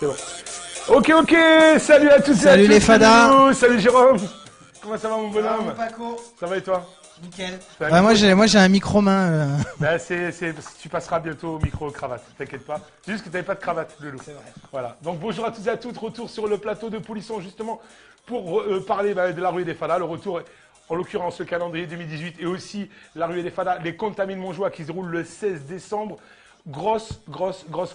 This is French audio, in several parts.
C'est bon. Ok, salut à tous. Salut les fadas. Salut Jérôme. Comment ça va mon bonhomme? Salut Paco. Ça va et toi? Nickel. Ouais, moi j'ai un micro-main. Bah, tu passeras bientôt au micro-cravate, t'inquiète pas. C'est juste que tu n'avais pas de cravate, Loulou. C'est vrai. Voilà. Donc bonjour à tous et à toutes, retour sur le plateau de Polisson justement pour parler de la ruée des fadas. Le retour, en l'occurrence le calendrier 2018 et aussi la ruée des fadas, les Contamines Montjoie qui se déroulent le 16 décembre. Grosse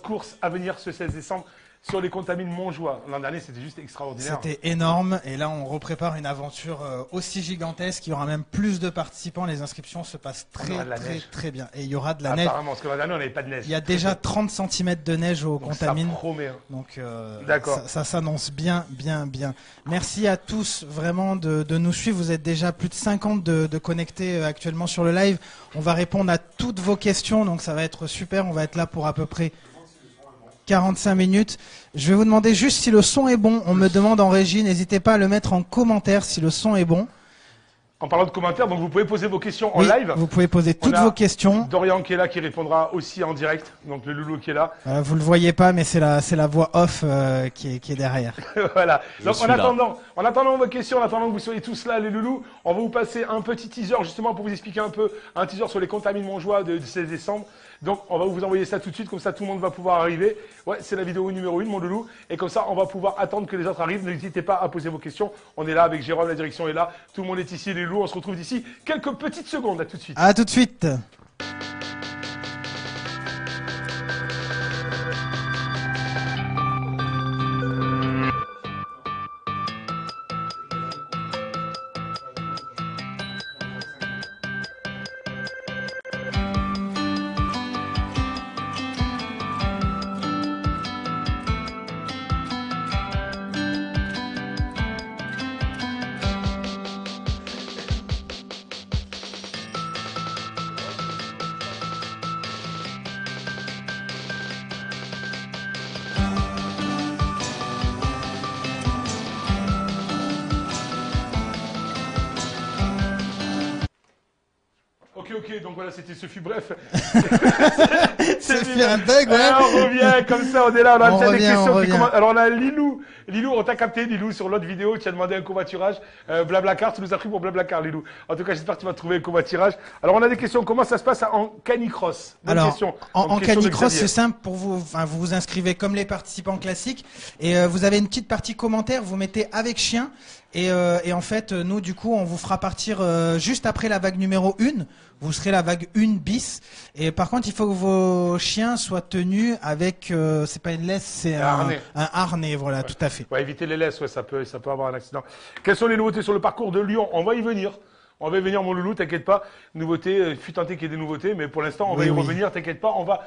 course à venir ce 16 décembre. Sur les Contamines Montjoie. L'an dernier, c'était juste extraordinaire. C'était énorme. Et là, on reprépare une aventure aussi gigantesque. Il y aura même plus de participants. Les inscriptions se passent très bien. Et il y aura de la neige. Apparemment, parce que l'an dernier, on n'avait pas de neige. Il y a déjà 30 cm de neige aux Contamines. Ça promet. Hein. Donc, d'accord. Ça s'annonce bien. Merci à tous vraiment de nous suivre. Vous êtes déjà plus de 50 de connectés actuellement sur le live. On va répondre à toutes vos questions. Donc, ça va être super. On va être là pour à peu près 45 minutes. Je vais vous demander juste si le son est bon. On me demande en régie, n'hésitez pas à le mettre en commentaire si le son est bon. En parlant de commentaires, donc vous pouvez poser vos questions en live. Vous pouvez poser toutes vos questions. Dorian qui est là, qui répondra aussi en direct. Donc le loulou qui est là. Vous le voyez pas, mais c'est la voix off qui est derrière. Voilà. Donc en attendant vos questions, en attendant que vous soyez tous là, les loulous, on va vous passer un petit teaser justement pour vous expliquer un peu un teaser sur les Contamines Montjoie du 16 décembre. Donc on va vous envoyer ça tout de suite, comme ça tout le monde va pouvoir arriver. Ouais, c'est la vidéo numéro 1, mon loulou. Et comme ça, on va pouvoir attendre que les autres arrivent. N'hésitez pas à poser vos questions. On est là avec Jérôme, la direction est là. Tout le monde est ici, les loulous. On se retrouve d'ici quelques petites secondes. À tout de suite. À tout de suite. Ok, donc voilà, ce fut bref. C'est fait un bug, ouais. On revient comme ça, on est là, on a peut-être des questions qui commencent. Alors on a Lilou, on t'a capté, Lilou, sur l'autre vidéo, tu as demandé un covoiturage. Blablacar, tu nous as pris pour Blablacar, Lilou. En tout cas, j'espère que tu vas trouver un covoiturage. Alors on a des questions, comment ça se passe en canicross? Alors, en canicross, c'est simple pour vous, vous vous inscrivez comme les participants classiques et vous avez une petite partie commentaire, vous mettez avec chien et en fait, nous, du coup, on vous fera partir juste après la vague numéro 1. Vous serez la vague 1 bis. Et par contre, il faut que vos chiens soient tenus avec, c'est pas une laisse, c'est un harnais. Voilà, tout à fait. Ouais, éviter les laisses, ouais, ça peut avoir un accident. Quelles sont les nouveautés sur le parcours de Lyon? On va y venir. On va y venir, mon loulou, t'inquiète pas. Nouveautés, fut tenté qu'il y ait des nouveautés, mais pour l'instant, on va y revenir, t'inquiète pas. On va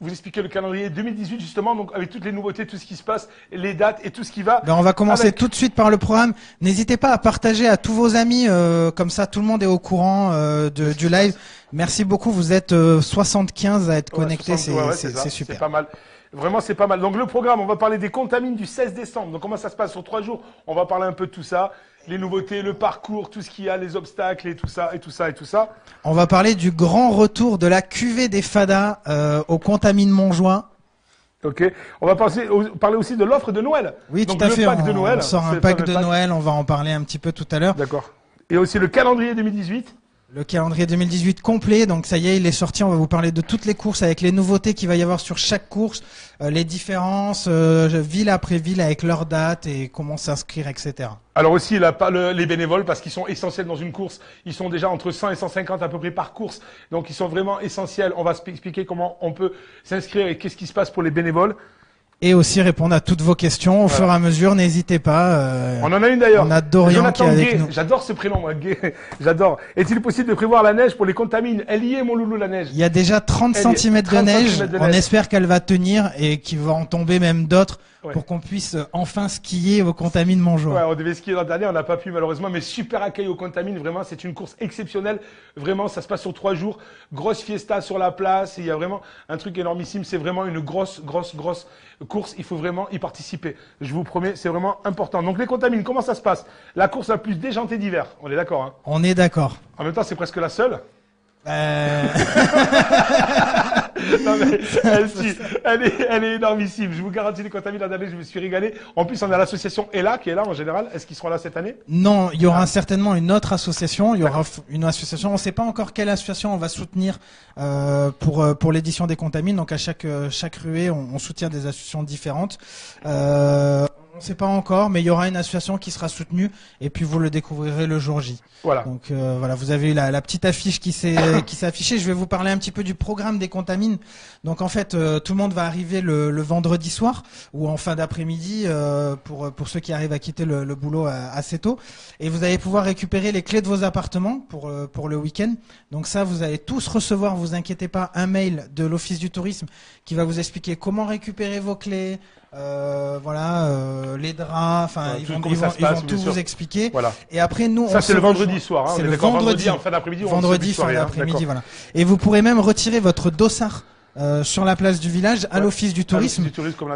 vous expliquer le calendrier 2018, justement, donc avec toutes les nouveautés, tout ce qui se passe, les dates et tout ce qui va. Ben, on va commencer tout de suite par le programme. N'hésitez pas à partager à tous vos amis, comme ça tout le monde est au courant du live. Merci beaucoup, vous êtes 75 à être connectés, c'est super. C'est pas mal. Vraiment, c'est pas mal. Donc le programme, on va parler des Contamines du 16 décembre. Donc comment ça se passe sur 3 jours? On va parler un peu de tout ça. Les nouveautés, le parcours, tout ce qu'il y a, les obstacles et tout ça. On va parler du grand retour de la cuvée des fadas aux Contamines Montjoie. Ok. On va parler aussi de l'offre de Noël. Oui, donc, tout à fait. On sort un pack de Noël, on va en parler un petit peu tout à l'heure. D'accord. Et aussi le calendrier 2018. Le calendrier 2018 complet, donc ça y est, il est sorti. On va vous parler de toutes les courses avec les nouveautés qu'il va y avoir sur chaque course, les différences, ville après ville avec leurs dates et comment s'inscrire, etc. Alors aussi, les bénévoles, parce qu'ils sont essentiels dans une course. Ils sont déjà entre 100 et 150 à peu près par course. Donc ils sont vraiment essentiels. On va expliquer comment on peut s'inscrire et qu'est-ce qui se passe pour les bénévoles. Et aussi répondre à toutes vos questions au fur et à mesure, n'hésitez pas. On en a une d'ailleurs. On a Dorian qui est avec nous. J'adore ce prénom, moi, Gay. J'adore. Est-il possible de prévoir la neige pour les Contamines? Elle y est, mon loulou, la neige. Il y a déjà 30 cm de neige. On espère qu'elle va tenir et qu'il va en tomber même d'autres pour qu'on puisse enfin skier aux Contamines Montjoie. Ouais, on devait skier l'an dernier, on n'a pas pu malheureusement, mais super accueil aux Contamines. Vraiment, c'est une course exceptionnelle. Vraiment, ça se passe sur 3 jours. Grosse fiesta sur la place. Il y a vraiment un truc énormissime. C'est vraiment une grosse course. Il faut vraiment y participer. Je vous promets, c'est vraiment important. Donc les Contamines, comment ça se passe? La course la plus déjantée d'hiver. On est d'accord, hein? On est d'accord. En même temps, c'est presque la seule. Non, Non, mais elle est énormissime. Je vous garantis, les contamines l'an dernier, je me suis régalé. En plus, on a l'association ELA qui est là en général. Est-ce qu'ils seront là cette année? Non, il y aura certainement une autre association. Il y aura une association. On ne sait pas encore quelle association on va soutenir pour l'édition des contamines. Donc à chaque ruée, on soutient des associations différentes. On ne sait pas encore, mais il y aura une association qui sera soutenue et puis vous le découvrirez le jour J. Voilà. Donc voilà, vous avez eu la petite affiche qui s'est affichée. Je vais vous parler un petit peu du programme des contamines. Donc en fait, tout le monde va arriver le vendredi soir ou en fin d'après-midi pour ceux qui arrivent à quitter le boulot assez tôt. Et vous allez pouvoir récupérer les clés de vos appartements pour le week-end. Donc ça, vous allez tous recevoir, vous inquiétez pas, un mail de l'Office du tourisme qui va vous expliquer comment récupérer vos clés. Les draps, enfin ils vont tout vous expliquer. Voilà. Et après nous, ça c'est le vendredi soir. Hein, c'est le vendredi en fin d'après-midi. Vendredi fin d'après-midi, voilà. Et vous pourrez même retirer votre dossard sur la place du village à l'Office du tourisme. Comme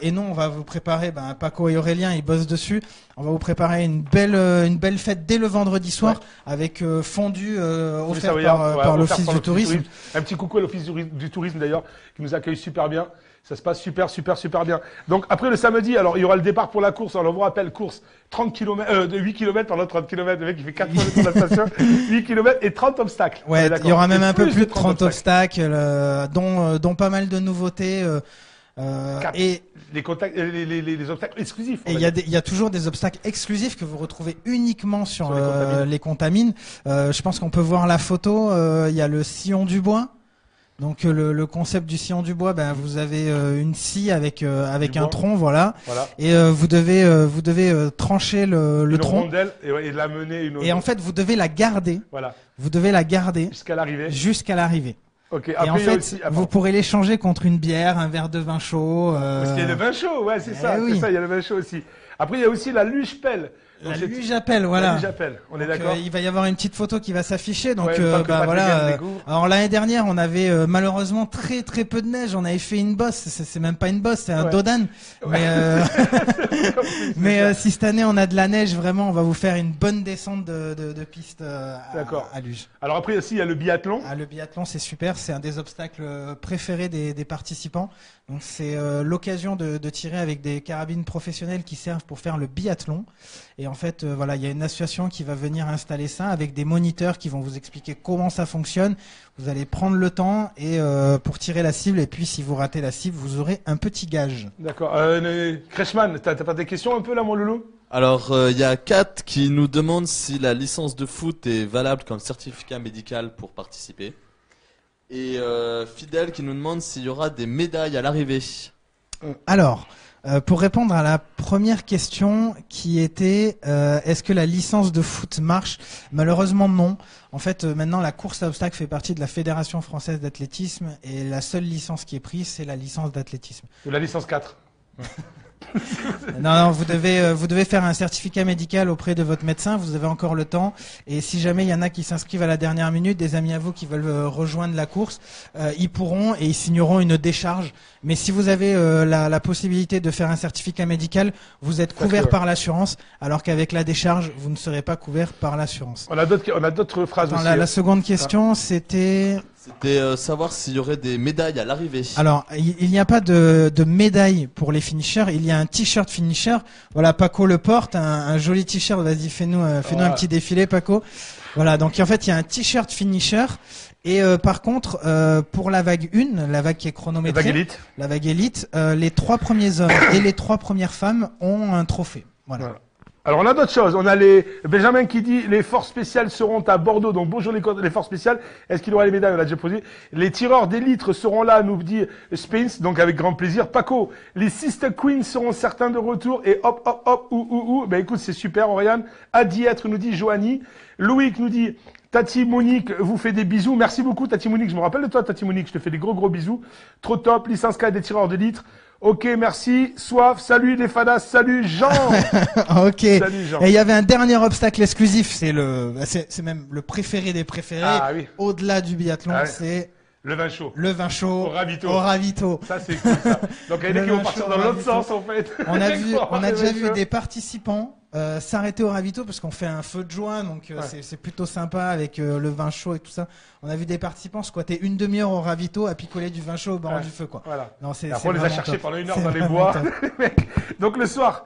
et nous on va vous préparer, Paco et Aurélien ils bossent dessus. On va vous préparer une belle fête dès le vendredi soir avec fondu offert par l'Office du tourisme. Un petit coucou à l'Office du tourisme d'ailleurs qui nous accueille super bien. Ça se passe super bien. Donc, après le samedi, alors, il y aura le départ pour la course. Alors, on vous rappelle, course 30 km, 8 km, pardon, 30 km. Le mec, il fait 4 fois le tour de la station. 8 km et 30 obstacles. Ouais, il y aura même un peu plus de 30 obstacles, dont pas mal de nouveautés, et les obstacles exclusifs. Et il y a toujours des obstacles exclusifs que vous retrouvez uniquement sur les contamines. Je pense qu'on peut voir la photo. Il y a le sillon du bois. Donc le concept du sillon du bois, vous avez une scie avec un tronc, voilà. Et vous devez trancher le tronc. Rondelle et la mener et en fait vous devez la garder. Voilà. Vous devez la garder jusqu'à l'arrivée. Okay. Après, et en fait, vous pourrez l'échanger contre une bière, un verre de vin chaud. Parce qu'il y a le vin chaud, ouais, c'est ça, il y a le vin chaud aussi. Après, il y a aussi la luge-pelle. La luge-appel, voilà. La luge-appel, on est d'accord. Il va y avoir une petite photo qui va s'afficher. Donc voilà. Alors l'année dernière, on avait malheureusement très peu de neige. On avait fait une bosse. C'est même pas une bosse, c'est un dodan. Mais si cette année on a de la neige, vraiment, on va vous faire une bonne descente de piste à luge. Alors après aussi, il y a le biathlon. Le biathlon, c'est super. C'est un des obstacles préférés des participants. Donc c'est l'occasion de tirer avec des carabines professionnelles qui servent pour faire le biathlon. Et en fait, il y a une association qui va venir installer ça avec des moniteurs qui vont vous expliquer comment ça fonctionne. Vous allez prendre le temps et pour tirer la cible. Et puis, si vous ratez la cible, vous aurez un petit gage. D'accord. Crashman, t'as pas des questions un peu là, mon loulou? Alors, il y a Kat qui nous demande si la licence de foot est valable comme certificat médical pour participer. Et Fidèle qui nous demande s'il y aura des médailles à l'arrivée. Alors, pour répondre à la première question qui était est-ce que la licence de foot marche? Malheureusement non. En fait, maintenant la course à obstacles fait partie de la Fédération française d'athlétisme et la seule licence qui est prise, c'est la licence d'athlétisme. Ou la licence 4. Non, vous devez faire un certificat médical auprès de votre médecin. Vous avez encore le temps. Et si jamais il y en a qui s'inscrivent à la dernière minute, des amis à vous qui veulent rejoindre la course, ils pourront et ils signeront une décharge. Mais si vous avez la possibilité de faire un certificat médical, vous êtes couvert par l'assurance, alors qu'avec la décharge, vous ne serez pas couvert par l'assurance. On a d'autres phrases aussi. La seconde question, c'était savoir s'il y aurait des médailles à l'arrivée. Alors, il n'y a pas de médaille pour les finishers. Il y a un t-shirt finisher. Voilà, Paco le porte, un joli t-shirt. Vas-y, fais-nous un petit défilé, Paco. Voilà, donc en fait, il y a un t-shirt finisher. Et par contre, pour la vague 1, la vague qui est chronométrée, la vague élite, les 3 premiers hommes et les 3 premières femmes ont un trophée. Voilà. Alors on a d'autres choses. On a Benjamin qui dit les forces spéciales seront à Bordeaux. Donc bonjour les forces spéciales. Est-ce qu'il y aura les médailles? On l'a déjà posé. Les tireurs d'élite seront là, nous dit Spence. Donc avec grand plaisir. Paco, les Sister Queens seront certains de retour. Et hop, Ben écoute, c'est super, Oriane. À d'y être, nous dit Joanie. Loïc nous dit Tati Monique vous fait des bisous. Merci beaucoup Tati Monique. Je me rappelle de toi Tati Monique. Je te fais des gros bisous. Trop top. Licence 4 des tireurs d'élite. Ok, merci. Soif, salut les fadas, salut Jean. Ok. Salut Jean. Et il y avait un dernier obstacle exclusif, c'est même le préféré des préférés. Ah, oui. Au-delà du biathlon, c'est le vin chaud. Le vin chaud. Au ravito. Ça c'est cool ça. Donc il y en a qui vont partir dans l'autre sens en fait. On a déjà vu des participants s'arrêter au ravito parce qu'on fait un feu de joie, donc c'est plutôt sympa avec le vin chaud et tout ça. On a vu des participants squatter une demi-heure au ravito à picoler du vin chaud au bord du feu, quoi. Voilà. Non, après, on les a cherchés pendant une heure dans les bois. Donc le soir,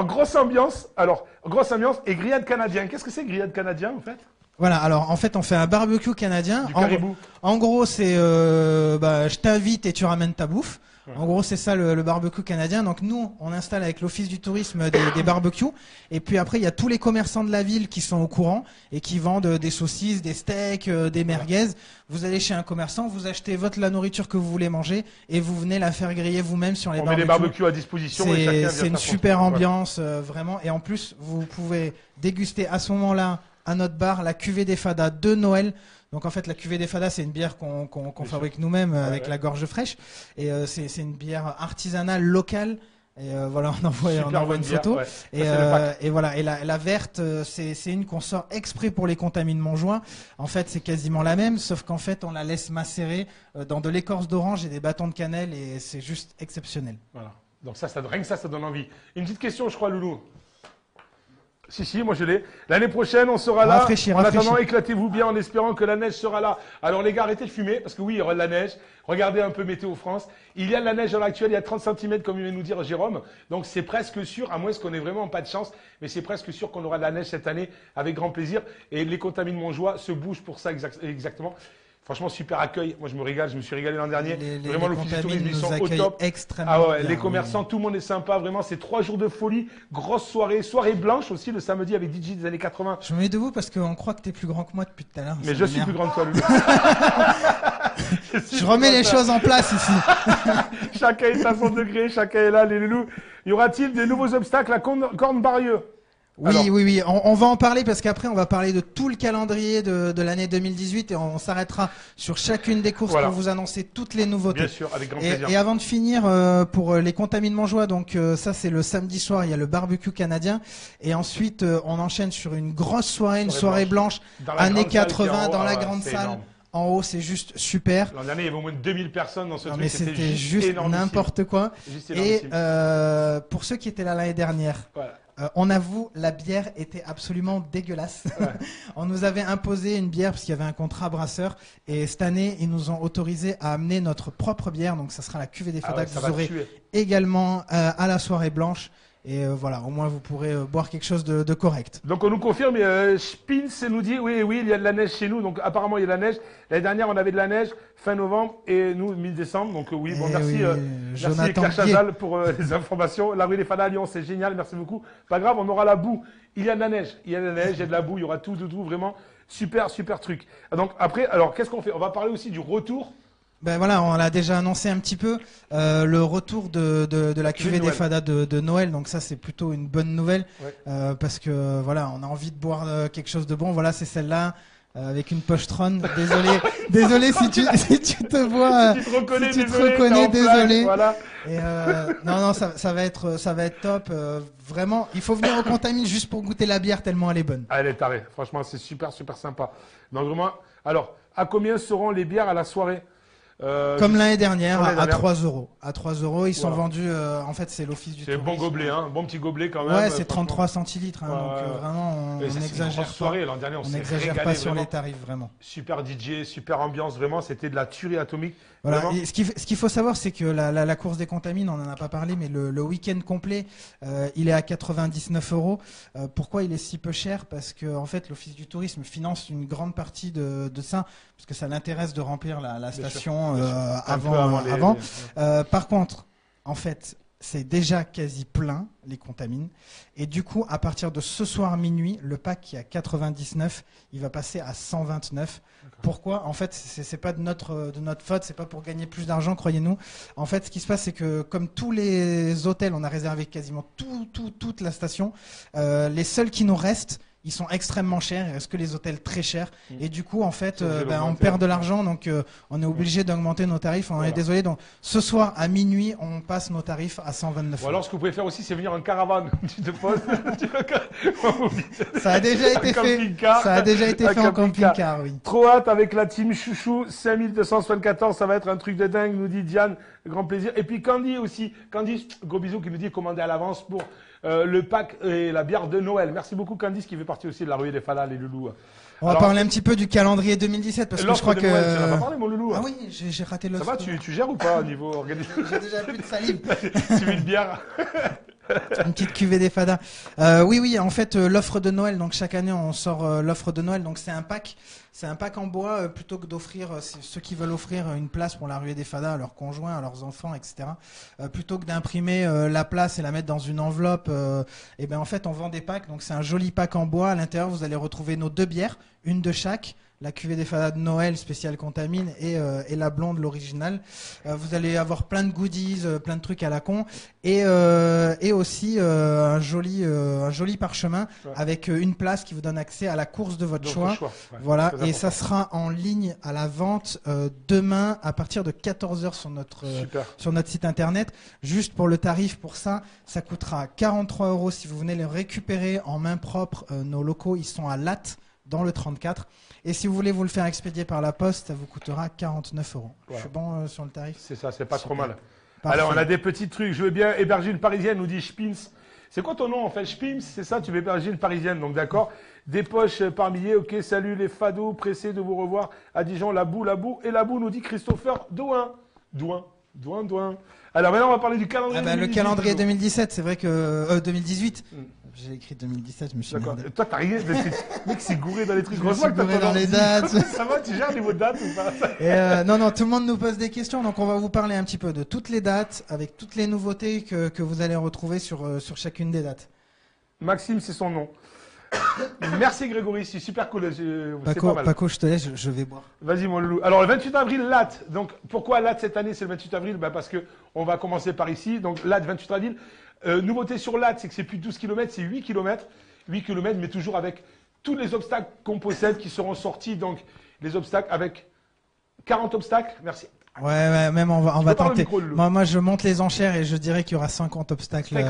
grosse ambiance. Alors, grosse ambiance et grillade canadien. Qu'est-ce que c'est grillade canadien en fait? Voilà, alors en fait on fait un barbecue canadien. Du caribou. En gros c'est je t'invite et tu ramènes ta bouffe. En gros, c'est ça le barbecue canadien. Donc nous, on installe avec l'Office du tourisme des barbecues. Et puis après, il y a tous les commerçants de la ville qui sont au courant et qui vendent des saucisses, des steaks, des merguez. Vous allez chez un commerçant, vous achetez la nourriture que vous voulez manger et vous venez la faire griller vous-même sur les barbecues. On met des barbecues à disposition. C'est une super ambiance, vraiment. Et en plus, vous pouvez déguster à ce moment-là, à notre bar, la cuvée des Fadas de Noël. Donc en fait, la cuvée des Fadas, c'est une bière qu'on fabrique nous-mêmes avec la gorge fraîche. Et c'est une bière artisanale locale. Et voilà, on envoie une photo. Et voilà. Et la verte, c'est une qu'on sort exprès pour les contamines Montjoie. En fait, c'est quasiment la même, sauf qu'en fait, on la laisse macérer dans de l'écorce d'orange et des bâtons de cannelle, et c'est juste exceptionnel. Voilà. Donc rien que ça donne envie. Une petite question, je crois, Loulou. Si, moi je l'ai. L'année prochaine, on sera là. En attendant, éclatez-vous bien en espérant que la neige sera là. Alors les gars, arrêtez de fumer, parce que oui, il y aura de la neige. Regardez un peu Météo France. Il y a de la neige à l'heure actuelle, il y a 30 cm, comme vient de nous dire Jérôme. Donc c'est presque sûr, à moins qu'on ait vraiment pas de chance, mais c'est presque sûr qu'on aura de la neige cette année, avec grand plaisir. Et les contamines Montjoie se bougent pour ça exactement. Franchement, super accueil. Moi, je me régale. Je me suis régalé l'an dernier. Vraiment, l'Office du tourisme, ils sont au top. Extrêmement bien, les commerçants, tout le monde est sympa. Vraiment, c'est 3 jours de folie. Grosse soirée. Soirée blanche aussi, le samedi avec DJ des années 80. Je me mets debout parce qu'on croit que t'es plus grand que moi depuis tout à l'heure. Mais je suis plus grand que toi, Loulou. Je remets les choses en place ici. Chacun est à son degré. Chacun est là, les loulous. Y aura-t-il des nouveaux obstacles à Corne-Barieux? Oui. On va en parler parce qu'après, on va parler de tout le calendrier de l'année 2018 et on s'arrêtera sur chacune des courses pour vous annoncer toutes les nouveautés. Bien sûr, avec grand plaisir. Et avant de finir, pour les contamines Montjoie, donc ça c'est le samedi soir, il y a le barbecue canadien. Et ensuite, on enchaîne sur une grosse soirée, une soirée blanche, années 80 dans la grande salle. Énorme. En haut, c'est juste super. L'an dernier, il y avait au moins 2000 personnes dans ce truc. Mais c'était juste n'importe quoi. Et pour ceux qui étaient là l'année dernière, on avoue, la bière était absolument dégueulasse. Ouais. On nous avait imposé une bière parce qu'il y avait un contrat brasseur. Et cette année, ils nous ont autorisé à amener notre propre bière. Donc, ça sera la cuvée des Fadas que vous aurez également à la soirée blanche. Et voilà, au moins vous pourrez boire quelque chose de correct. Donc on nous confirme, Spins nous dit, oui, il y a de la neige chez nous. Donc apparemment il y a de la neige. L'année dernière on avait de la neige fin novembre et nous mi-décembre. Donc oui, bon merci, merci Claire Chazal pour les informations. La rue des Fadas à Lyon, c'est génial, merci beaucoup. Pas grave, on aura la boue. Il y a de la neige, il y a de la boue, il y aura tout, vraiment super truc. Donc après, alors qu'est-ce qu'on fait? On va parler aussi du retour. Ben voilà, on l'a déjà annoncé un petit peu, le retour de la cuvée des Fadas de Noël, donc ça c'est plutôt une bonne nouvelle, parce que voilà, on a envie de boire quelque chose de bon. Voilà, c'est celle-là avec une pochetronne. Désolé si tu te vois, si tu te reconnais, désolé. Voilà. Et non, ça va être top. Vraiment, il faut venir au Contamine juste pour goûter la bière tellement elle est bonne. Elle est tarée. Franchement, c'est super sympa. Donc vraiment, alors à combien seront les bières à la soirée? Comme l'année dernière, à 3 €. À 3 €, ils sont vendus. En fait, c'est l'Office du tourisme. C'est un bon gobelet, un bon petit gobelet quand même. Ouais, c'est 33 centilitres. Donc vraiment, on n'exagère pas. L'an dernier, on n'exagère pas sur les tarifs, vraiment. Super DJ, super ambiance, vraiment. C'était de la tuerie atomique. Voilà. Et ce qu'il faut savoir, c'est que la course des contamines, on n'en a pas parlé, mais le week-end complet, il est à 99 €. Pourquoi il est si peu cher? Parce que en fait, l'Office du tourisme finance une grande partie de ça, parce que ça l'intéresse de remplir la station avant. Par contre, en fait, c'est déjà quasi plein, les contamines. Et du coup, à partir de ce soir minuit, le pack qui est à 99, il va passer à 129. Pourquoi? En fait, c'est pas de notre faute, c'est pas pour gagner plus d'argent, croyez-nous. En fait, ce qui se passe, c'est que comme tous les hôtels, on a réservé quasiment toute la station, les seuls qui nous restent, ils sont extrêmement chers, il reste que les hôtels très chers. Et du coup, en fait, on perd de l'argent, donc on est obligé d'augmenter nos tarifs. On est désolé. Donc, ce soir, à minuit, on passe nos tarifs à 129 €. Ou alors, ce que vous pouvez faire aussi, c'est venir en caravane. Tu te poses. Ça a déjà été fait. Ça a déjà été fait en camping-car, oui. Trop hâte avec la team Chouchou. 5274, ça va être un truc de dingue, nous dit Diane. Grand plaisir. Et puis Candy aussi. Candy, gros bisous, qui nous dit commander à l'avance pour le pack et la bière de Noël. Merci beaucoup Candice qui fait partie aussi de la ruée des Fadas, les loulous. On va parler un petit peu du calendrier 2017 parce que je crois que... Noël, tu n'en as pas parlé mon loulou. Ah oui, j'ai raté le... Ça va, tu gères ou pas au niveau organisation? J'ai déjà plus de salive. Tu veux une bière? Une petite cuvée des Fadas. Oui, en fait, l'offre de Noël. Donc chaque année, on sort l'offre de Noël. Donc c'est un pack en bois plutôt que d'offrir ceux qui veulent offrir une place pour la ruée des Fadas à leurs conjoints, à leurs enfants, etc. Plutôt que d'imprimer la place et la mettre dans une enveloppe, et ben en fait, on vend des packs. Donc c'est un joli pack en bois. À l'intérieur, vous allez retrouver nos 2 bières, une de chaque. La cuvée des Fadas de Noël spéciale Contamine et la blonde, l'original. Vous allez avoir plein de goodies, plein de trucs à la con et aussi un joli parchemin avec une place qui vous donne accès à la course de votre choix. Ouais, voilà, et ça sera en ligne à la vente demain à partir de 14h sur notre site internet. Juste pour le tarif, pour ça coûtera 43 € si vous venez les récupérer en main propre. Nos locaux, ils sont à Latte dans le 34. Et si vous voulez vous le faire expédier par la poste, ça vous coûtera 49 €. Voilà. Je suis bon sur le tarif? C'est ça, c'est pas trop mal. Parfait. Alors, on a des petits trucs. Je veux bien héberger une Parisienne, nous dit Spims. C'est quoi ton nom en fait? Spims, c'est ça? Tu veux héberger une Parisienne, donc d'accord. Des poches par milliers, ok. Salut les fados, pressés de vous revoir à Dijon. La boue, et la boue, nous dit Christopher Douin. Alors maintenant, on va parler du calendrier 2018. Le calendrier 2017, c'est vrai que... 2018 J'ai écrit 2017, je me suis merdé. Toi, t'as rien. Mec, c'est gouré dans les trucs. Je me suis gouré dans les dates. Ça va, tu gères niveau date ou pas? Non, tout le monde nous pose des questions, donc on va vous parler un petit peu de toutes les dates, avec toutes les nouveautés que vous allez retrouver sur chacune des dates. Maxime, c'est son nom. Merci Grégory, c'est super cool. Paco, je te laisse, je vais boire. Vas-y mon loulou. Alors le 28 avril, Latte. Donc pourquoi Latte cette année, c'est le 28 avril? Parce que on va commencer par ici. Donc Latte, 28 avril. Nouveauté sur Latte, c'est que c'est plus de 12 km, c'est 8 km. 8 km, mais toujours avec tous les obstacles qu'on possède qui seront sortis. Donc les obstacles avec 40 obstacles. Merci. Ouais, même on va tenter. Moi, je monte les enchères et je dirais qu'il y aura 50 obstacles. Donc,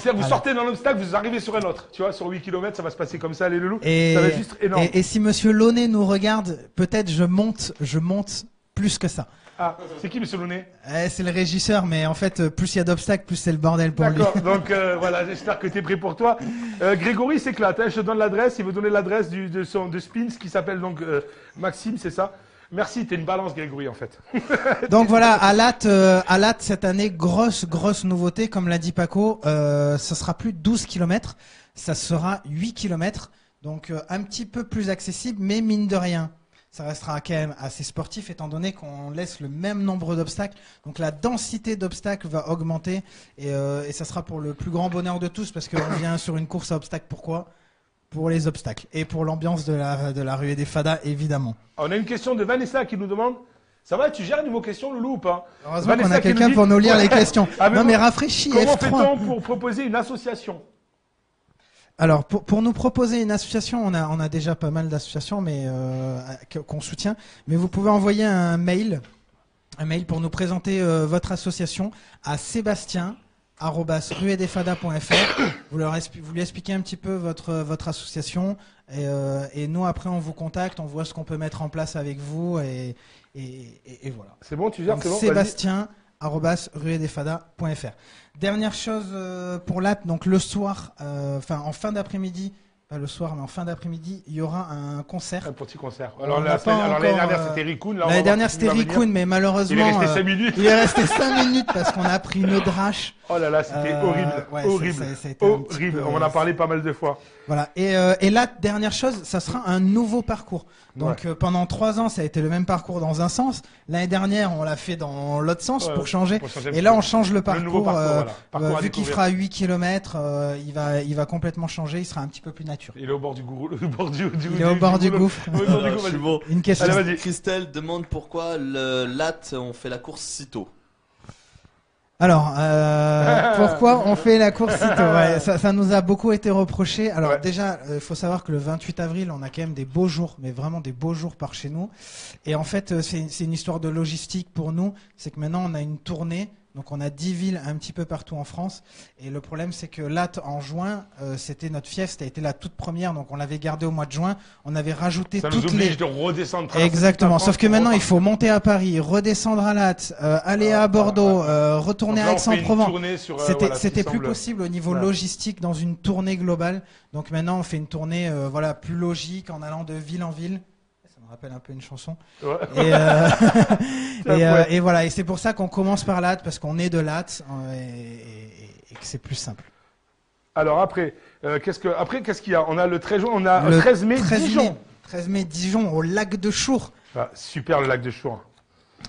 c'est-à-dire, vous sortez d'un obstacle, vous arrivez sur un autre. Tu vois, sur 8 km, ça va se passer comme ça, les loulous. Ça va être juste énorme. Et si Monsieur Launay nous regarde, peut-être je monte plus que ça. Ah, c'est qui Monsieur Launay? C'est le régisseur, mais en fait, plus il y a d'obstacles, plus c'est le bordel pour lui. D'accord, donc voilà, j'espère que tu es prêt pour toi. Grégory s'éclate, je te donne l'adresse, il veut donner l'adresse de Spins, qui s'appelle donc Maxime, c'est ça? Merci, t'es une balance, Grégory, en fait. Donc voilà, à Latte cette année, grosse nouveauté, comme l'a dit Paco, ce sera plus de 12 km, ça sera 8 km, donc un petit peu plus accessible, mais mine de rien, ça restera quand même assez sportif, étant donné qu'on laisse le même nombre d'obstacles, donc la densité d'obstacles va augmenter, et ça sera pour le plus grand bonheur de tous, parce qu'on vient sur une course à obstacles, pourquoi ? Pour les obstacles et pour l'ambiance de la ruée des Fadas, évidemment. On a une question de Vanessa qui nous demande, ça va, tu gères niveau questions, Loulou, ou pas? Heureusement qu'on a quelqu'un pour nous lire les questions. Non mais rafraîchis, comment F3. fait-on pour proposer une association? Alors, pour nous proposer une association, on a déjà pas mal d'associations mais qu'on soutient. Mais vous pouvez envoyer un mail pour nous présenter votre association à Sébastien@ruedesfadas.fr. Vous lui expliquez un petit peu votre association et nous après on vous contacte, on voit ce qu'on peut mettre en place avec vous et voilà. C'est bon, tu gères, c'est bon. Sébastien@ruedesfadas.fr. Dernière chose pour Latte, donc le soir, en fin d'après-midi. Pas le soir, mais en fin d'après-midi, il y aura un concert. Un petit concert. Alors l'année dernière, c'était Rikun. L'année dernière, c'était Rikun, mais malheureusement, il est resté 5 minutes. Il est resté 5 minutes parce qu'on a pris une drache. Oh là là, c'était horrible. Ouais, horrible. Horrible. On en a parlé pas mal de fois. Voilà. Et là, dernière chose, ça sera un nouveau parcours. Donc pendant 3 ans, ça a été le même parcours dans un sens. L'année dernière, on l'a fait dans l'autre sens pour changer. Et là, on change le parcours. Vu qu'il fera 8 km, il va complètement changer. Il sera un petit peu plus naturel. Il est au bord du gouffre. Il est au bord du gouffre. Je suis bon. Une question. Allez, Christelle demande pourquoi le Latte on fait la course si tôt. Alors, pourquoi on fait la course si tôt? Ça nous a beaucoup été reproché. Alors déjà, il faut savoir que le 28 avril, on a quand même des beaux jours, mais vraiment des beaux jours par chez nous. Et en fait, c'est une histoire de logistique pour nous. C'est que maintenant, on a une tournée Donc on a 10 villes un petit peu partout en France. Et le problème, c'est que Latte en juin, c'était notre fief, c'était été la toute première. Donc on l'avait gardé au mois de juin. On avait rajouté ça toutes nous oblige de redescendre. Exactement. Sauf que maintenant, il faut monter à Paris, redescendre à Latte, aller à Bordeaux, retourner à Aix-en-Provence. C'était plus possible au niveau logistique dans une tournée globale. Donc maintenant, on fait une tournée voilà, plus logique en allant de ville en ville. Rappelle un peu une chanson. Ouais. Et voilà, et c'est pour ça qu'on commence par Latte, parce qu'on est de Latte et que c'est plus simple. Alors après, qu'est-ce qu'il y a? On a le 13 juin, on a le 13 mai, Dijon. 13 mai, Dijon, au lac de Chour. Ah, super le lac de Chour.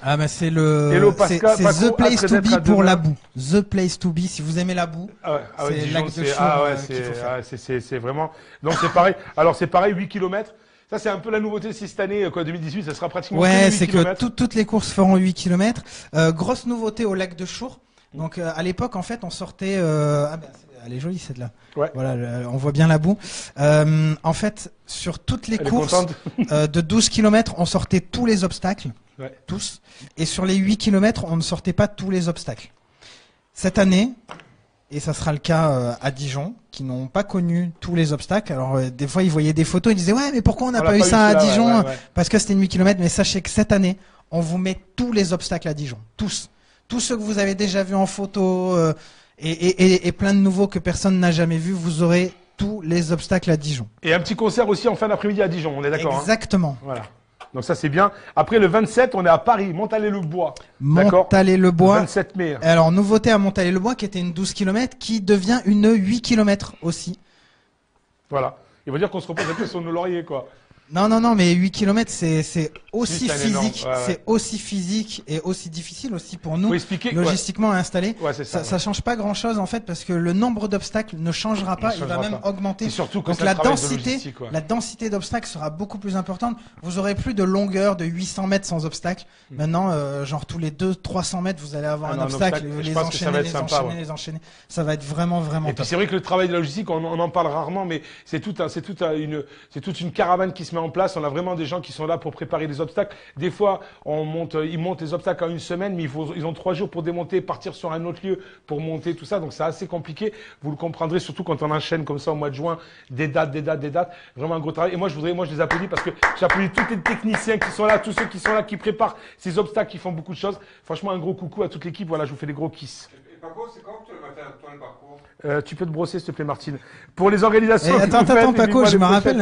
Ah bah c'est The Place to Be pour la boue. The Place to Be si vous aimez la boue. C'est le lac de Chour. C'est vraiment. Donc c'est pareil. Alors c'est pareil, 8 km. Ça, c'est un peu la nouveauté de cette année, 2018, ça sera pratiquement 8 c'est km. que toutes les courses feront 8 km. Grosse nouveauté au lac de Chour. Donc, à l'époque, en fait, on sortait, elle est jolie, celle-là. Ouais. Voilà, on voit bien la boue. En fait, sur toutes les courses, de 12 km, on sortait tous les obstacles. Ouais. Tous. Et sur les 8 km, on ne sortait pas tous les obstacles. Cette année, et ça sera le cas à Dijon, qui n'ont pas connu tous les obstacles. Alors des fois ils voyaient des photos, ils disaient ouais mais pourquoi on n'a pas eu ça à Dijon, parce que c'était une 8 km. Mais sachez que cette année, on vous met tous les obstacles à Dijon, tous ceux que vous avez déjà vus en photo et plein de nouveaux que personne n'a jamais vus, vous aurez tous les obstacles à Dijon. Et un petit concert aussi en fin d'après-midi à Dijon, on est d'accord? Exactement. Voilà. Donc ça c'est bien. Après le 27, on est à Paris, Montallé-le-Bois. Montallé-le-Bois. 27 mai. Alors nouveauté à Montallé-le-Bois qui était une 12 km qui devient une 8 km aussi. Voilà. Il va dire qu'on se repose un peu sur nos lauriers quoi. Non, mais 8 km, c'est aussi physique, c'est aussi physique et aussi difficile aussi pour nous, logistiquement à installer. Ouais, ça change pas grand chose en fait, parce que le nombre d'obstacles ne changera pas, il va même augmenter. Surtout que donc la densité d'obstacles sera beaucoup plus importante. Vous aurez plus de longueur de 800 mètres sans obstacle. Maintenant, genre tous les 200-300 mètres, vous allez avoir un obstacle, les enchaîner. Ça va être vraiment Et puis c'est vrai que le travail de la logistique, on en parle rarement, mais c'est toute une caravane qui se met en place. On a vraiment des gens qui sont là pour préparer les obstacles. Des fois, ils montent les obstacles en une semaine, mais ils ont 3 jours pour démonter, partir sur un autre lieu pour monter tout ça. Donc c'est assez compliqué. Vous le comprendrez, surtout quand on enchaîne comme ça au mois de juin, des dates. Vraiment un gros travail. Et moi, je les applaudis parce que j'applaudis tous les techniciens qui sont là, tous ceux qui sont là, qui préparent ces obstacles, qui font beaucoup de choses. Franchement, un gros coucou à toute l'équipe. Voilà, je vous fais des gros kiss. Et Paco, c'est quand que tu vas faire toi le parcours? Tu peux te brosser, s'il te plaît, Martine. Pour les organisations. Attends, Paco, je me rappelle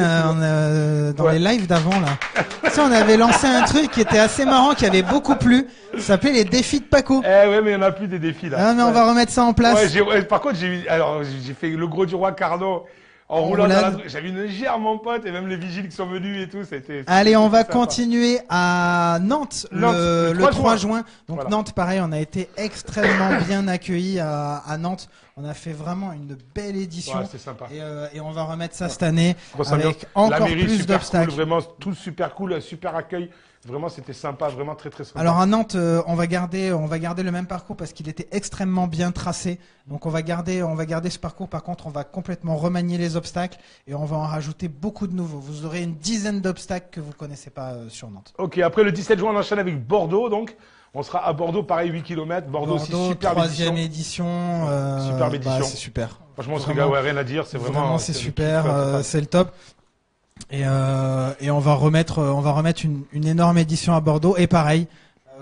dans les lives d'avant là. Tu sais, on avait lancé un truc qui était assez marrant, qui avait beaucoup plu. Ça s'appelait les défis de Paco. Ouais, mais il n'y en a plus des défis là. Ah, mais on va remettre ça en place. Par contre, j'ai fait le gros du roi Carnot. En roulant dans la... J'avais une gère, mon pote, et même les vigiles qui sont venus et tout, c'était... Allez, on va continuer à Nantes, le 3 juin. Donc voilà. Nantes, pareil, on a été extrêmement bien accueillis à Nantes. On a fait vraiment une belle édition. Ouais, c'est sympa. Et on va remettre ça cette année avec encore plus d'obstacles. Cool, vraiment, tout super cool, super accueil. Vraiment, c'était sympa, vraiment très très sympa. Alors à Nantes, on va garder le même parcours parce qu'il était extrêmement bien tracé. Donc on va garder ce parcours. Par contre, on va complètement remanier les obstacles et on va en rajouter beaucoup de nouveaux. Vous aurez une dizaine d'obstacles que vous connaissez pas sur Nantes. Ok, après le 17 juin, on enchaîne avec Bordeaux, donc. On sera à Bordeaux, pareil, 8 km. Bordeaux aussi, superbe 3e édition. Superbe édition. C'est super. Franchement, ce gars, rien à dire. C'est vraiment c'est super. C'est le top. Et on va remettre une énorme édition à Bordeaux. Et pareil,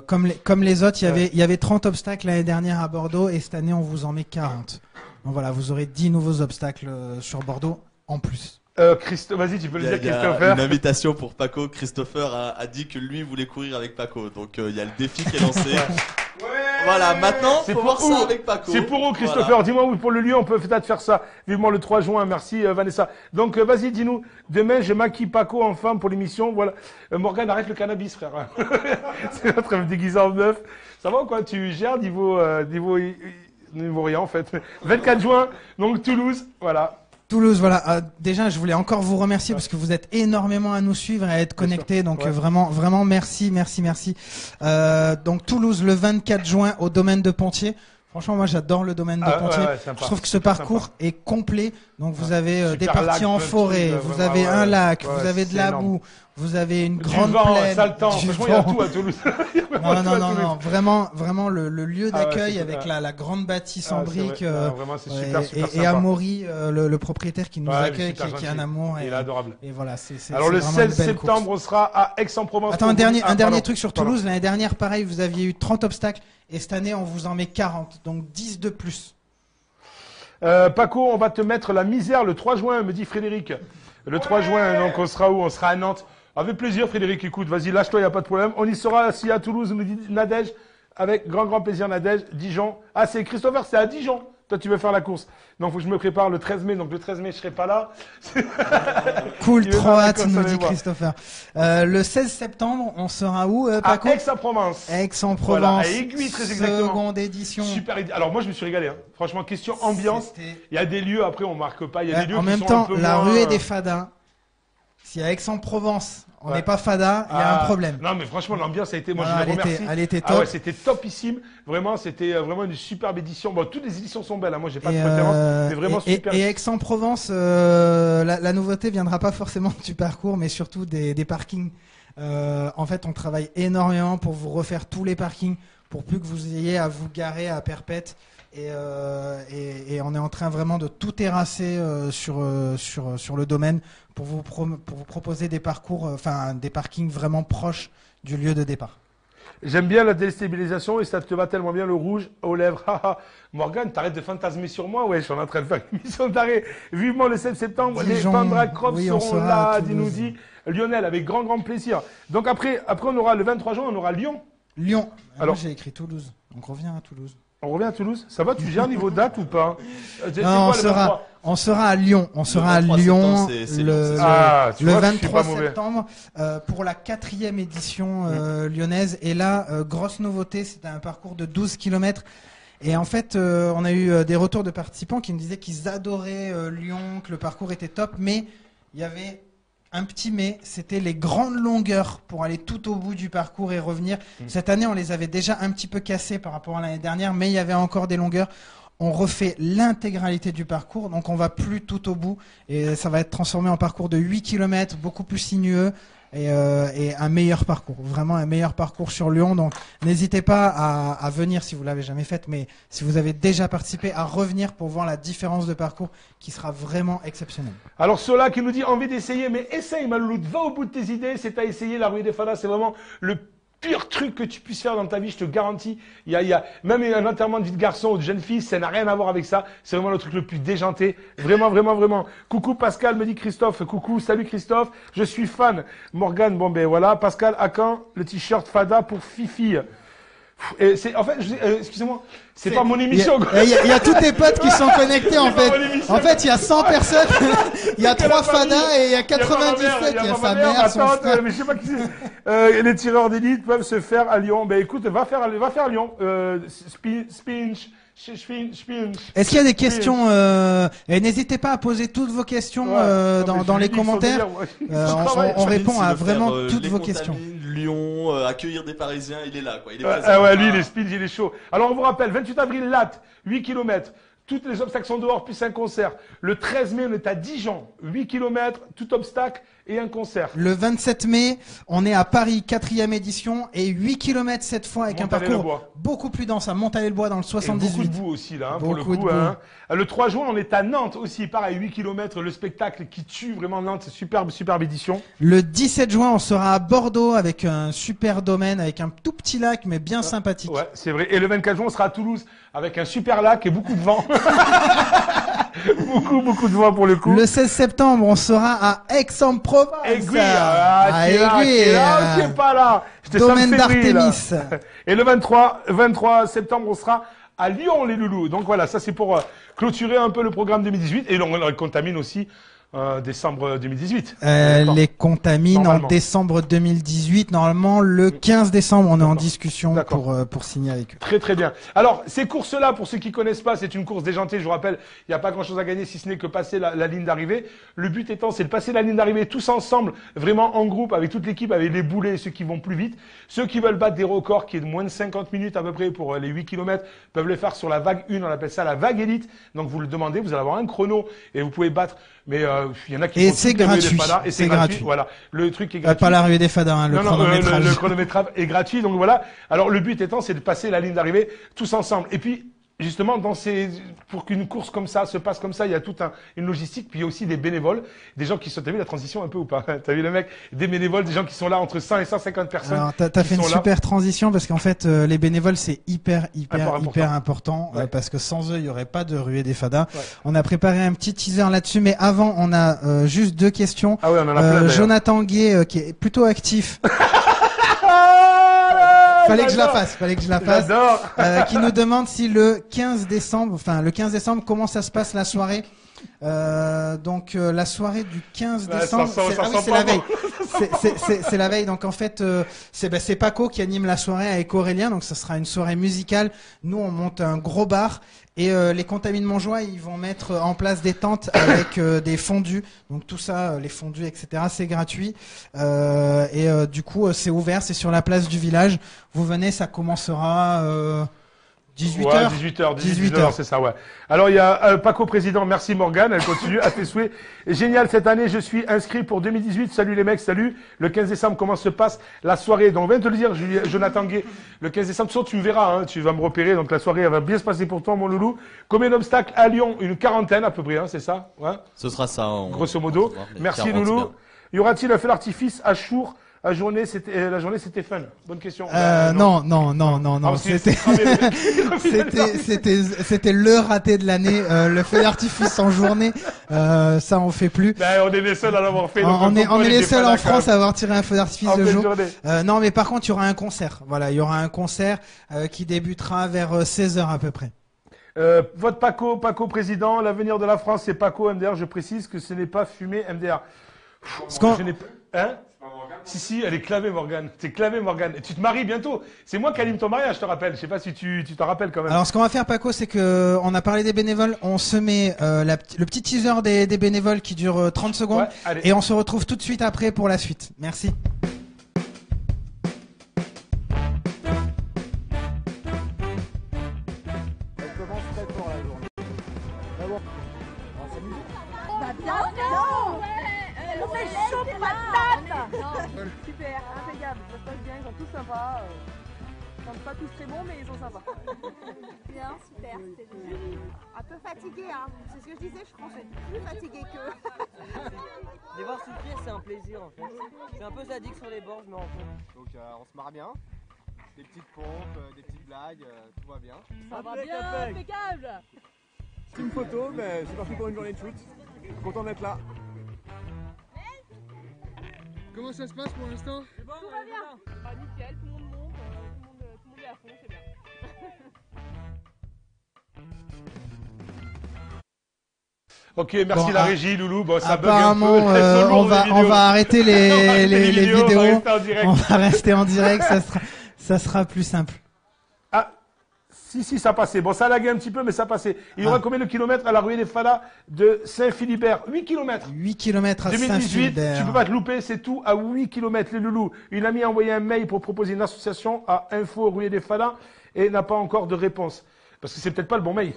comme les autres, il y avait 30 obstacles l'année dernière à Bordeaux et cette année on vous en met 40. Donc voilà, vous aurez 10 nouveaux obstacles sur Bordeaux en plus. Vas-y, tu peux le dire, Christopher. Une invitation pour Paco. Christopher a dit que lui voulait courir avec Paco. Donc il y a le défi qui est lancé. Voilà, maintenant, faut voir ça avec Paco. C'est pour où, Christopher? Voilà. Dis-moi, oui, pour le lieu, on peut peut-être faire ça. Vivement le 3 juin. Merci, Vanessa. Donc, vas-y, dis-nous. Demain, je maquille Paco enfin pour l'émission. Voilà. Morgane, arrête le cannabis, frère. C'est notre me déguisé en meuf. Ça va ou quoi? Tu gères niveau rien, en fait. 24 juin, donc Toulouse. Voilà. Toulouse, voilà. Déjà, je voulais encore vous remercier parce que vous êtes énormément à nous suivre et à être connectés. Donc vraiment, merci. Donc Toulouse, le 24 juin, au domaine de Pontier. Franchement, moi, j'adore le domaine de Pontier. Je trouve que ce parcours est complet. Donc vous avez des parties en forêt, vous avez un lac, vous avez de la boue, Vous avez une Du grande vent, plaine. sale temps. Du Franchement, il y a vent. tout à Toulouse. Non, vraiment le lieu Ah ouais, d'accueil c'est- avec la grande bâtisse Ah, en c'est briques. vrai. Ah, vraiment, c'est super, super et sympa. Amaury, le propriétaire qui nous Ouais, accueille, super qui est un gentil. amour. Il est adorable. Et voilà, c'est Alors, le vraiment une 16 belle septembre, course. on sera à Aix-en-Provence. Attends, un dernier pardon. truc sur Pardon. Toulouse. L'année dernière, pareil, vous aviez eu 30 obstacles. Et cette année, on vous en met 40. Donc 10 de plus. Paco, on va te mettre la misère le 3 juin, me dit Frédéric. Le 3 juin, donc on sera où? On sera à Nantes. Avec plaisir, Frédéric, écoute, vas-y, lâche-toi, il n'y a pas de problème. On y sera aussi à Toulouse, me dit Nadège. Avec grand plaisir, Nadège. Dijon. Ah, c'est Christopher, c'est à Dijon. Toi, tu veux faire la course. Donc, faut que je me prépare le 13 mai. Donc, le 13 mai, je serai pas là. Cool, Il est trop dans la hâte, course nous avec dit moi. Christopher. Le 16 septembre, on sera où, À Paco? Aix-en-Provence. Aix-en-Provence. Voilà, à Aiguille, très exactement. Seconde édition. Super idée. Alors, moi, je me suis régalé. Hein. Franchement, question ambiance. C'était- Il y a des lieux, après, on marque pas. Il y a des lieux En qui même sont un temps, peu la moins, ruée des fadas. Si à Aix-en-Provence, on n'est pas fada, il y a un problème. Non, mais franchement, l'ambiance a été, moi, Non, je les remercie. elle était Ah top. ouais, c'était topissime. Vraiment, c'était vraiment une superbe édition. Bon, toutes les éditions sont belles. Hein. Moi, j'ai pas de Et, préférence. Mais vraiment et super. Aix-en-Provence, la nouveauté viendra pas forcément du parcours, mais surtout des parkings. En fait, on travaille énormément pour vous refaire tous les parkings, pour plus que vous ayez à vous garer à perpète. Et on est en train vraiment de tout terrasser sur le domaine pour vous proposer des parcours, enfin des parkings vraiment proches du lieu de départ. J'aime bien la déstabilisation et ça te va tellement bien le rouge aux lèvres. Haha. Morgane, t'arrêtes de fantasmer sur moi. Ouais, je suis en train de faire une mission d'arrêt. Vivement le 7 septembre, les Dijon, Pandra Crops oui, on seront sera là, à dit nous Toulouse. dit Lionel, avec grand plaisir. Donc après, on aura le 23 juin, on aura Lyon. Lyon. Alors- Moi, j'ai écrit Toulouse. Donc revient à Toulouse. On revient à Toulouse. Ça va, tu gères niveau date ou pas? C'est Non, quoi le 23? on sera à Lyon. On sera à 23 Lyon septembre, c'est le, Lyon, Ah, tu le vois, je suis 23 pas mauvais. septembre pour la 4e édition lyonnaise. Et là, grosse nouveauté, c'était un parcours de 12 km. Et en fait, on a eu des retours de participants qui nous disaient qu'ils adoraient Lyon, que le parcours était top, mais il y avait un petit mais, c'était les grandes longueurs pour aller tout au bout du parcours et revenir. Cette année, on les avait déjà un petit peu cassés par rapport à l'année dernière, mais il y avait encore des longueurs. On refait l'intégralité du parcours, donc on va plus tout au bout et ça va être transformé en parcours de 8 km, beaucoup plus sinueux et un meilleur parcours, vraiment un meilleur parcours sur Lyon. Donc n'hésitez pas à venir si vous l'avez jamais fait, mais si vous avez déjà participé, à revenir pour voir la différence de parcours qui sera vraiment exceptionnelle. Alors ceux-là qui nous dit envie d'essayer, mais essaye Malouloute, va au bout de tes idées, c'est à essayer la ruée des Fadas, c'est vraiment le pire truc que tu puisses faire dans ta vie, je te garantis. Il y a même un enterrement de vie de garçon ou de jeune fille, ça n'a rien à voir avec ça. C'est vraiment le truc le plus déjanté. Vraiment. Coucou Pascal, me dit Christophe. Coucou, salut Christophe. Je suis fan. Morgane, bon ben voilà. Pascal, à quand le t-shirt Fada pour Fifi? Et c'est, en fait, excusez-moi, c'est pas mon émission. quoi. Il y a tous tes potes qui sont connectés en C'est pas fait. mon émission. En fait, il y a 100 personnes, il y a 3 la famille. fadas et il y a Il y a pas ma 97, il y a pas sa ma mère, son ma tante, frère. mais je sais pas qui c'est. Les tireurs d'élite peuvent se faire à Lyon. Ben écoute, va faire Lyon. Spinch. Est-ce qu'il y a des questions et n'hésitez pas à poser toutes vos questions dans les commentaires. On répond à vraiment toutes vos questions. Lyon, accueillir des Parisiens, il est là, quoi. Il est présent. Ah ouais, lui, il est speed, il est chaud. Alors, on vous rappelle, 28 avril, Latte, 8 km. Toutes les obstacles sont dehors, plus un concert. Le 13 mai, on est à Dijon. 8 km, tout obstacle et un concert. Le 27 mai, on est à Paris, 4e édition, et 8 km cette fois avec un Montalet-le-Bois. parcours beaucoup plus dense à Montalet-le-Bois dans le Et 78. beaucoup de boue aussi, là, pour le Beaucoup de coup. boue. Hein. Le 3 juin, on est à Nantes aussi, pareil, 8 km, le spectacle qui tue vraiment Nantes, c'est superbe édition. Le 17 juin, on sera à Bordeaux avec un super domaine, avec un tout petit lac, mais bien sympathique. Ouais, c'est vrai. Et le 24 juin, on sera à Toulouse avec un super lac et beaucoup de vent. beaucoup de vent pour le coup. Le 16 septembre, on sera à Aix-en-Provence. Aiguille, qui est là, qui est là, qui est pas là. Je te Domaine sens fébrile, là. d'Artémis. Et le 23 septembre, on sera à Lyon, les loulous. Donc voilà, ça c'est pour clôturer un peu le programme 2018. Et on contamine aussi décembre 2018. Les contamines en Normalement. décembre 2018. Normalement, le 15 décembre, on est en discussion D'accord. pour signer avec eux. Très bien. Alors, ces courses-là, pour ceux qui connaissent pas, c'est une course déjantée. Je vous rappelle, il n'y a pas grand-chose à gagner si ce n'est que passer la ligne d'arrivée. Le but étant, c'est de passer la ligne d'arrivée tous ensemble, vraiment en groupe, avec toute l'équipe, avec les boulets et ceux qui vont plus vite. Ceux qui veulent battre des records qui est de moins de 50 minutes à peu près pour les 8 km peuvent le faire sur la vague 1. On appelle ça la vague élite. Donc, vous le demandez, vous allez avoir un chrono et vous pouvez battre. Mais il y en a qui et font c'est toutes les ruées des gratuit. fadas, et c'est gratuit. Voilà. Le truc est gratuit. Pas la ruée des fadas, hein, le chronométrage. Le chronométrage est gratuit. Donc voilà. Alors le but étant, c'est de passer la ligne d'arrivée tous ensemble. Et puis, justement, pour qu'une course comme ça se passe comme ça, il y a toute une logistique, puis il y a aussi des bénévoles, des gens qui sont, t'as vu la transition un peu ou pas? T'as vu le mec? Des bénévoles, des gens qui sont là entre 100 et 150 personnes. Alors, t'as fait une super transition parce qu'en fait, les bénévoles, c'est hyper important parce que sans eux, il y aurait pas de ruée des fadas. Ouais. On a préparé un petit teaser là-dessus, mais avant, on a juste 2 questions. Ah ouais, on en a plein, Jonathan Gué, qui est plutôt actif. Fallait que je la fasse. Qui nous demande si le 15 décembre, comment ça se passe la soirée. Donc la soirée du 15 décembre, c'est la veille. C'est la veille. Donc en fait, c'est Paco qui anime la soirée avec Aurélien. Donc ça sera une soirée musicale. Nous, on monte un gros bar. Et les Contamines Montjoie, ils vont mettre en place des tentes avec des fondus. Donc tout ça, les fondus, etc., c'est gratuit. Du coup, c'est ouvert, c'est sur la place du village. Vous venez, ça commencera 18h. 18h, c'est ça, ouais. Alors il y a Paco Président, merci Morgane, elle continue à tes souhaits. Génial, cette année, je suis inscrit pour 2018. Salut les mecs, salut. Le 15 décembre, comment se passe la soirée? Donc, on vient de te le dire, Jonathan Gué. Le 15 décembre, tu me verras, hein, tu vas me repérer. Donc, la soirée, elle va bien se passer pour toi, mon loulou. Combien d'obstacles à Lyon? Une quarantaine, à peu près, hein, c'est ça? Ouais. Ce sera ça. Grosso modo. Merci, loulou. Y aura-t-il un feu d'artifice à Chour? La journée, c'était fun. Bonne question. Non. C'était le raté de l'année. Le feu d'artifice en journée, ça on fait plus. Ben, on est les seuls à l'avoir fait. On est les seuls en France à avoir tiré un feu d'artifice le jour. Non, mais par contre, il y aura un concert. Voilà, il y aura un concert qui débutera vers 16h à peu près. Vote Paco Président. L'avenir de la France, c'est Paco MDR. Je précise que ce n'est pas fumé MDR. Hein? Si, elle est clavée, Morgane. T'es clavée, Morgane. Et tu te maries bientôt. C'est moi qui anime ton mariage, je te rappelle. Je sais pas si tu t'en rappelles quand même. Alors, ce qu'on va faire, Paco, c'est que on a parlé des bénévoles. On se met le petit teaser des bénévoles qui dure 30 secondes. Ouais, et on se retrouve tout de suite après pour la suite. Merci. Elle commence très fort la journée. D'abord, on va s'amuser. Bah bien non. On fait chaud patate. Super, impeccable, ça se passe bien, ils sont tous sympas. Ils sont pas tous très bons, mais ils sont sympas. Bien, super, c'était génial. Un peu fatigué, hein. C'est ce que je disais, je pense que je suis plus fatiguée qu'eux. Les voir souffrir, c'est un plaisir en fait. Je suis un peu sadique sur les bords, je me rends compte. Donc on se marre bien. Des petites pompes, des petites blagues, tout va bien. Ça va bien, impeccable. C'est une photo, mais c'est parti pour une journée de shoot. Content d'être là. Comment ça se passe pour l'instant? Tout va bien. Bah, nickel, tout le monde monte, tout le monde est à fond, c'est bien. Ok, merci la régie, Loulou. Bon, ça bug un peu. On va arrêter les vidéos. On va rester en direct, ça sera plus simple. Ah, si, ça passait. Bon, ça laguait un petit peu, mais ça passait. Il y aura combien de kilomètres à la ruée des Fadas de Saint-Philibert? 8 kilomètres. 8 kilomètres à 2018, Saint-Philibert. tu peux pas te louper, c'est tout à 8 kilomètres, les loulous. Une amie a envoyé un mail pour proposer une association à info ruée des Fadas et n'a pas encore de réponse. Parce que c'est peut-être pas le bon mail.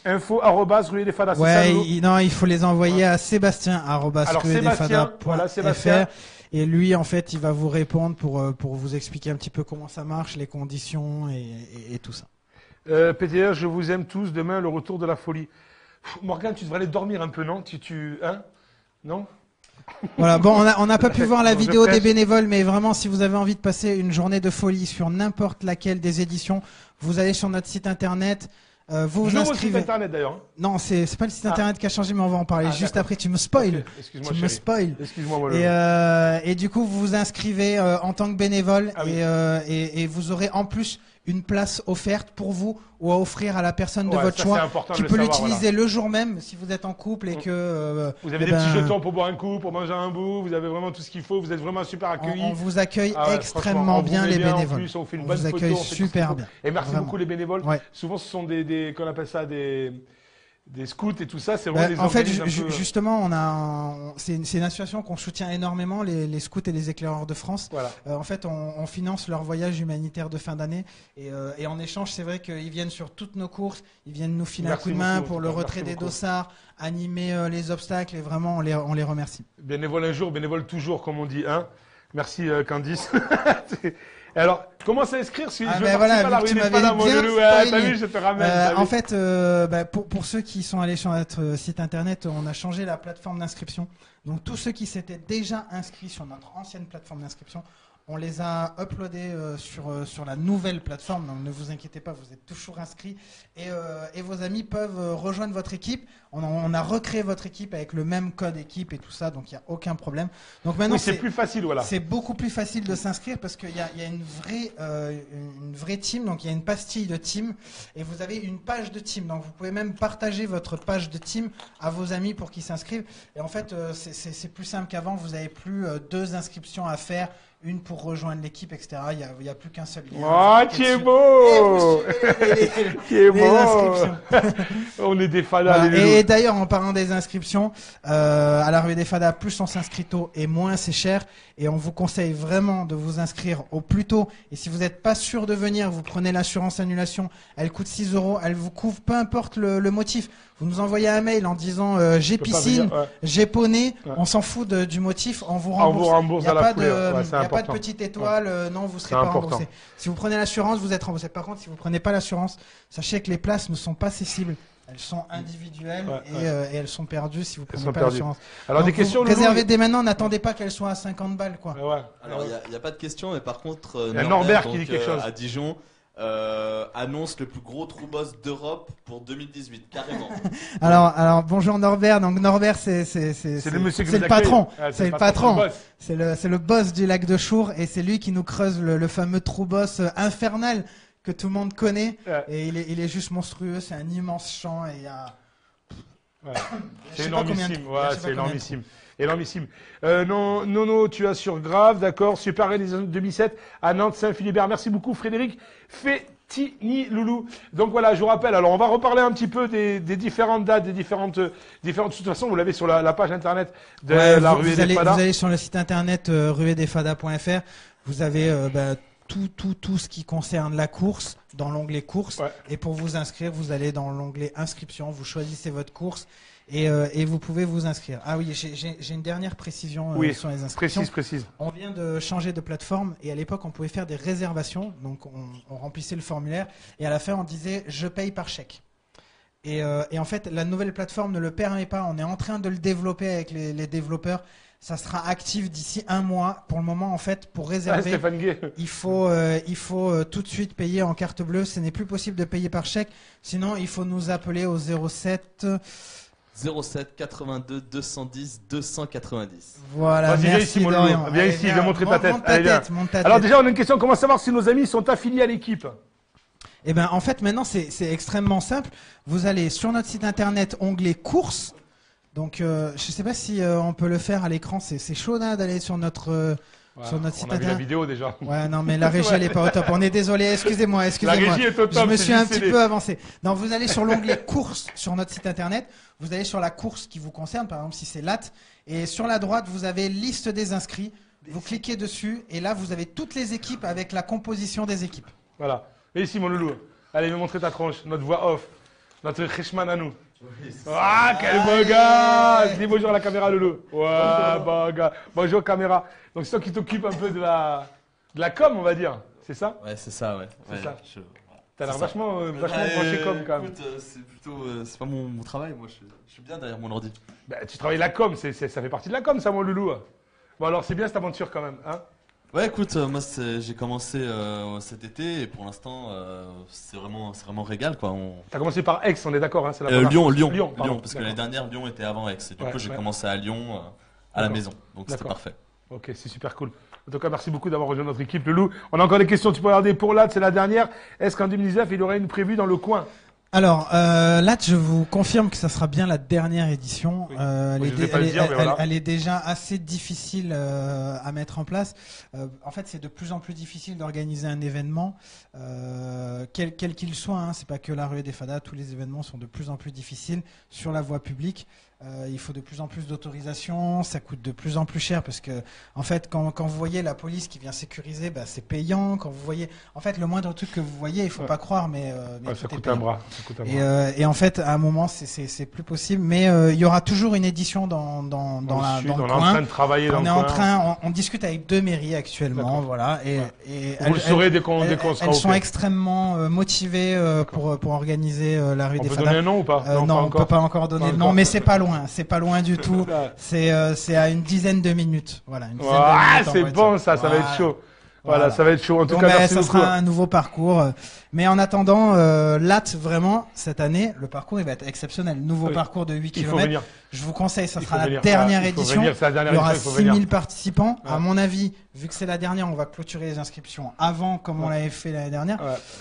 info@ruée-des-fadas. Ouais, non, il faut les envoyer à Sébastien@ruée-des-fadas.fr. Voilà, Sébastien. Et lui, en fait, il va vous répondre pour vous expliquer un petit peu comment ça marche, les conditions et tout ça. PTR, je vous aime tous. Demain, le retour de la folie. Morgane, tu devrais aller dormir un peu, non? Hein? Non? Voilà, bon, on n'a pas pu voir la vidéo des bénévoles, mais vraiment, si vous avez envie de passer une journée de folie sur n'importe laquelle des éditions, vous allez sur notre site internet. Vous vous inscrivez. Site internet d'ailleurs. Non, c'est pas le site internet qui a changé, mais on va en parler juste après. Tu me spoil. Okay. Excuse-moi. Excuse-moi. Et du coup, vous vous inscrivez en tant que bénévole et vous aurez en plus une place offerte pour vous ou à offrir à la personne de votre choix qui peut l'utiliser le jour même si vous êtes en couple et que vous avez des petits jetons pour boire un coup, pour manger un bout, vous avez vraiment tout ce qu'il faut, vous êtes vraiment super accueillis. On vous accueille extrêmement bien les bénévoles. En plus, on fait une on bonne vous accueille photo, super bien. Et merci vraiment. beaucoup les bénévoles. Ouais. Souvent ce sont des qu'on appelle ça des des scouts et tout ça, c'est vraiment des en fait, organismes un peu... justement, c'est une association qu'on soutient énormément, les scouts et les éclaireurs de France. Voilà. En fait, on finance leur voyage humanitaire de fin d'année et en échange, c'est vrai qu'ils viennent sur toutes nos courses, ils viennent nous filer un coup de main pour le retrait des dossards, animer les obstacles et vraiment, on les remercie. Bénévole un jour, bénévole toujours, comme on dit. Hein. Merci Candice. Et alors, comment s'inscrire si je veux participer à la rue des Fadas, mon loulou? T'as vu, je te ramène. En fait, pour ceux qui sont allés sur notre site internet, on a changé la plateforme d'inscription. Donc tous ceux qui s'étaient déjà inscrits sur notre ancienne plateforme d'inscription, on les a uploadés sur la nouvelle plateforme. Donc ne vous inquiétez pas, vous êtes toujours inscrits et vos amis peuvent rejoindre votre équipe. On a recréé votre équipe avec le même code équipe et tout ça, donc il n'y a aucun problème. Donc maintenant, c'est plus facile, voilà. C'est beaucoup plus facile de s'inscrire parce qu'il y a une vraie team, donc il y a une pastille de team et vous avez une page de team. Donc vous pouvez même partager votre page de team à vos amis pour qu'ils s'inscrivent. Et en fait, c'est plus simple qu'avant. Vous n'avez plus 2 inscriptions à faire. Une pour rejoindre l'équipe, etc. Il n'y a plus qu'un seul lien. Oh, qui est beau! Qui est beau! Inscriptions. On est des fadas, voilà. Et d'ailleurs, en parlant des inscriptions, à la rue des Fadas, plus on s'inscrit tôt et moins c'est cher. Et on vous conseille vraiment de vous inscrire au plus tôt. Et si vous n'êtes pas sûr de venir, vous prenez l'assurance annulation. Elle coûte 6 €. Elle vous couvre peu importe le motif. Vous nous envoyez un mail en disant j'ai piscine, j'ai poney. On s'en fout du motif. On vous rembourse. On vous rembourse à la couleur. Il n'y a pas de petite étoile. Non, vous ne serez pas remboursé. Si vous prenez l'assurance, vous êtes remboursé. Par contre, si vous ne prenez pas l'assurance, sachez que les places ne sont pas cessibles. Elles sont individuelles et elles sont perdues si vous prenez pas l'assurance. Alors, donc, des questions, réservez dès maintenant, n'attendez pas qu'elles soient à 50 balles, quoi. Alors, il n'y a pas de questions, mais par contre, il y a Norbert qui dit quelque chose. À Dijon, annonce le plus gros trou boss d'Europe pour 2018, carrément. alors, bonjour Norbert. Donc, Norbert, c'est le patron. C'est le patron. C'est le boss du lac de Chour et c'est lui qui nous creuse le fameux trou boss infernal que tout le monde connaît, et il est juste monstrueux, c'est un immense champ, et il y a... C'est énormissime, c'est énormissime. Énormissime. Non, tu as sur Grave, d'accord, super organisation 2007 à Nantes, Saint-Philibert. Merci beaucoup Frédéric Fettini Loulou. Donc voilà, je vous rappelle, alors on va reparler un petit peu des différentes dates, des différentes. De toute façon, vous l'avez sur la page internet de la Ruée des Fadas. Vous allez sur le site internet ruedesfadas.fr, vous avez tout ce qui concerne la course dans l'onglet course et pour vous inscrire vous allez dans l'onglet inscription, vous choisissez votre course et vous pouvez vous inscrire. Ah oui, j'ai une dernière précision sur les inscriptions. Précise. On vient de changer de plateforme et à l'époque on pouvait faire des réservations, donc on remplissait le formulaire et à la fin on disait je paye par chèque. Et en fait la nouvelle plateforme ne le permet pas, on est en train de le développer avec les développeurs. Ça sera actif d'ici 1 mois. Pour le moment, en fait, pour réserver, il faut tout de suite payer en carte bleue. Ce n'est plus possible de payer par chèque. Sinon, il faut nous appeler au 07 82 210 290. Voilà, merci Dorian. Viens ici, viens montrer ta tête. Monte ta tête. Alors déjà, on a une question. Comment savoir si nos amis sont affiliés à l'équipe? Eh ben, en fait, maintenant, c'est extrêmement simple. Vous allez sur notre site internet, onglet courses. Donc, je sais pas si on peut le faire à l'écran. C'est chaud d'aller sur notre site internet. On a vu la vidéo déjà. Ouais, non, mais la régie elle est pas au top. On est désolé. Excusez-moi. La régie est au top. Je me suis un petit peu avancé. Non, vous allez sur l'onglet courses sur notre site internet. Vous allez sur la course qui vous concerne. Par exemple, si c'est LAT, et sur la droite, vous avez liste des inscrits. Vous cliquez dessus et là, vous avez toutes les équipes avec la composition des équipes. Voilà. Et ici, mon loulou. Allez, me montrer ta tronche, notre voix off, notre Richman à nous. Ah, quel beau gars! Dis bonjour à la caméra, Loulou. Ouais, beau gars. Bonjour, caméra. Donc, c'est toi qui t'occupe un peu de la com, on va dire. C'est ça? Ouais, c'est ça, ouais. C'est ça. T'as l'air vachement branché com, quand même. Écoute, c'est pas mon travail. Moi, je suis bien derrière mon ordi. Bah, tu travailles la com, ça fait partie de la com, ça, mon Loulou. Bon, alors, c'est bien cette aventure, quand même, hein? Ouais, écoute, moi j'ai commencé cet été et pour l'instant c'est vraiment régal quoi. T'as commencé par Aix, on est d'accord, hein, c'est la Lyon, parce que l'année dernière Lyon était avant Aix et du coup j'ai commencé à Lyon à la maison, donc c'était parfait. Ok, c'est super cool. En tout cas, merci beaucoup d'avoir rejoint notre équipe, Loulou. On a encore des questions, tu peux regarder pour LAT, c'est la dernière. Est-ce qu'en 2019 il y aurait une prévue dans le coin? Alors, là, je vous confirme que ça sera bien la dernière édition. Oui. Elle est déjà assez difficile à mettre en place. En fait, c'est de plus en plus difficile d'organiser un événement. quel qu'il soit, hein, c'est pas que la ruée des fadas, tous les événements sont de plus en plus difficiles sur la voie publique. Il faut de plus en plus d'autorisation, ça coûte de plus en plus cher parce que, en fait, quand vous voyez la police qui vient sécuriser, bah, c'est payant. Quand vous voyez, en fait, le moindre truc que vous voyez, il faut pas croire, mais ça coûte un bras. Ça coûte un bras. Et en fait, à un moment, c'est plus possible. Mais il y aura toujours une édition dans le coin. On est en train de travailler dans le coin. On discute avec 2 mairies actuellement, voilà. Et vous le saurez dès qu'on sera elles sont extrêmement motivées pour organiser la rue des Fadas. On peut donner un nom ou pas? Non, on peut pas encore donner le nom, mais c'est pas loin. C'est pas loin du tout. C'est à une dizaine de minutes. Voilà. C'est bon, ça va être chaud. Voilà, ça va être chaud. En tout cas, merci beaucoup. Ça sera un nouveau parcours. Mais en attendant, LAT, vraiment, cette année, le parcours, il va être exceptionnel. Nouveau parcours de 8 km. Je vous conseille, ça sera la dernière édition. Il y aura 6000 participants. À mon avis, vu que c'est la dernière, on va clôturer les inscriptions avant, comme on l'avait fait l'année dernière.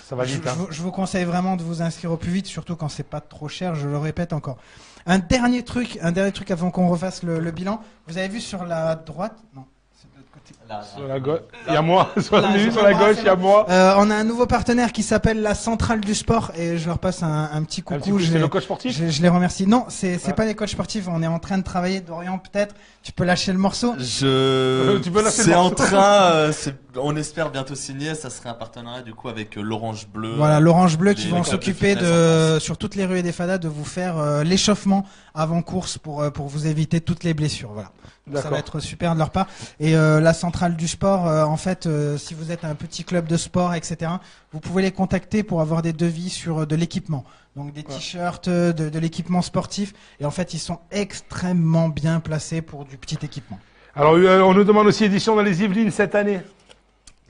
Ça va vite. Je vous conseille vraiment de vous inscrire au plus vite, surtout quand c'est pas trop cher, je le répète encore. Un dernier truc avant qu'on refasse le bilan. Vous avez vu sur la droite? Non. Sur la gauche, il y a moi. Sur la gauche, il y a moi. On a un nouveau partenaire qui s'appelle la Centrale du Sport et je leur passe un petit coucou. C'est le coach sportif? Je les remercie. Non, c'est pas les coachs sportifs. On est en train de travailler. Dorian, peut-être, tu peux lâcher le morceau. C'est en train. On espère bientôt signer. Ça serait un partenariat du coup avec l'Orange Bleu. Voilà, l'Orange Bleu qui vont s'occuper sur toutes les rues des Fadas de vous faire l'échauffement avant course pour vous éviter toutes les blessures. Voilà. Ça va être super de leur part. Et la Centrale du Sport, en fait, si vous êtes un petit club de sport, etc., vous pouvez les contacter pour avoir des devis sur de l'équipement. Donc des t-shirts, de l'équipement sportif. Et en fait, ils sont extrêmement bien placés pour du petit équipement. Alors, on nous demande aussi édition dans les Yvelines cette année.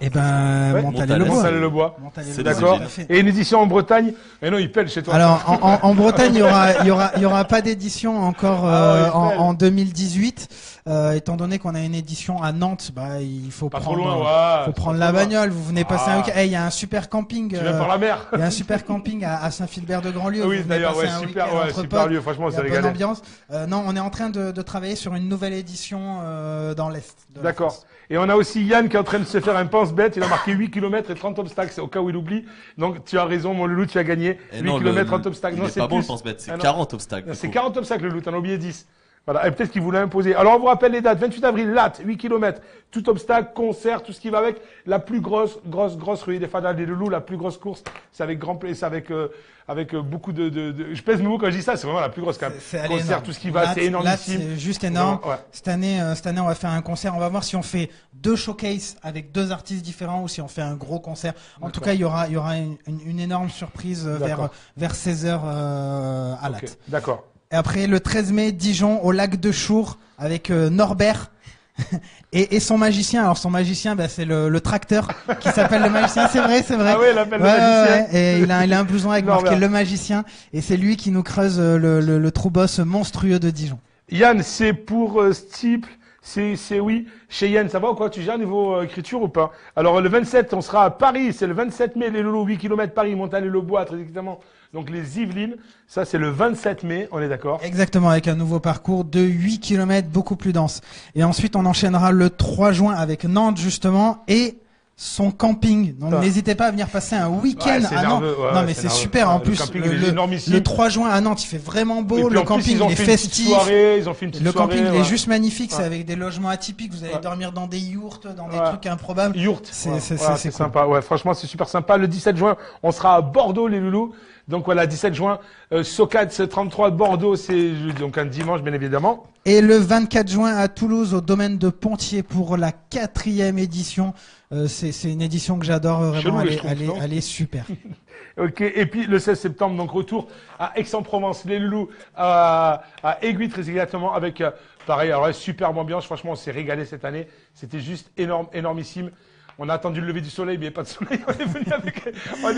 Eh ben, Montallé-le-Bois. C'est d'accord. Et une édition en Bretagne. Mais non, il pèle chez toi. Alors, en Bretagne, il y aura pas d'édition encore en 2018. Étant donné qu'on a une édition à Nantes, bah il faut prendre la bagnole. Vous venez passer un week-end. Il y a un super camping. Tu viens par la mer. Il y a un super camping à Saint-Philbert-de-Grandlieu. Oui, d'ailleurs, super lieu. Franchement, c'est régalé. Bonne ambiance. Non, on est en train de travailler sur une nouvelle édition dans l'est. D'accord. Et on a aussi Yann qui est en train de se faire un pense-bête. Il a marqué 8 km et 30 obstacles. C'est au cas où il oublie. Donc, tu as raison, mon loulou, tu as gagné. 8 km, 30 obstacles. Non, c'est pas bon le pense-bête. C'est 40 obstacles. C'est 40 obstacles, le loulou. T'en as oublié 10. Voilà. Et peut-être qu'il voulait imposer. Alors, on vous rappelle les dates. 28 avril, LAT, 8 km. Tout obstacle, concert, tout ce qui va avec. La plus grosse ruée des Fadas des loulous. La plus grosse course. C'est avec grand plaisir. C'est avec beaucoup je pèse mes mots quand je dis ça. C'est vraiment la plus grosse quand même. Concert, énorme. tout ce qui va. C'est énormissime. C'est juste énorme. Ouais. Cette année, on va faire un concert. On va voir si on fait 2 showcases avec 2 artistes différents ou si on fait un gros concert. En tout cas, il y aura une énorme surprise vers 16h à LAT. D'accord. Et après, le 13 mai, Dijon, au lac de Chour, avec Norbert et son magicien. Alors, son magicien, c'est le tracteur qui s'appelle le magicien. C'est vrai. Ah oui, il l'appelle le magicien. Et il a un blouson avec marqué le magicien. Et c'est lui qui nous creuse le trou boss monstrueux de Dijon. Yann, c'est pour Stiple. C'est oui. Chez Yann, ça va ou quoi? Tu gères niveau écriture ou pas? Alors, le 27, on sera à Paris. C'est le 27 mai, les loulous, 8 km Paris, Montallé-le-Bois, très exactement. Donc, les Yvelines. Ça, c'est le 27 mai. On est d'accord? Exactement. Avec un nouveau parcours de 8 km beaucoup plus dense. Et ensuite, on enchaînera le 3 juin avec Nantes, justement, et son camping. Donc n'hésitez pas à venir passer un week-end à Nantes. Non mais c'est super. En plus, le 3 juin à Nantes, il fait vraiment beau. Le camping il est festif. Le camping il est juste magnifique. C'est avec des logements atypiques. Vous allez dormir dans des yourtes, dans des trucs improbables. C'est sympa. Ouais, franchement, c'est super sympa. Le 17 juin, on sera à Bordeaux, les loulous. Donc voilà, 17 juin, Socats 33 Bordeaux, c'est donc un dimanche, bien évidemment. Et le 24 juin à Toulouse, au domaine de Pontier, pour la 4e édition. C'est une édition que j'adore vraiment. Elle est super. Ok. Et puis le 16 septembre, donc retour à Aix-en-Provence, les loulous, à Aiguille, très exactement, avec pareil. Alors superbe ambiance. Franchement, on s'est régalé cette année. C'était juste énormissime. On a attendu le lever du soleil, mais il n'y a pas de soleil. On est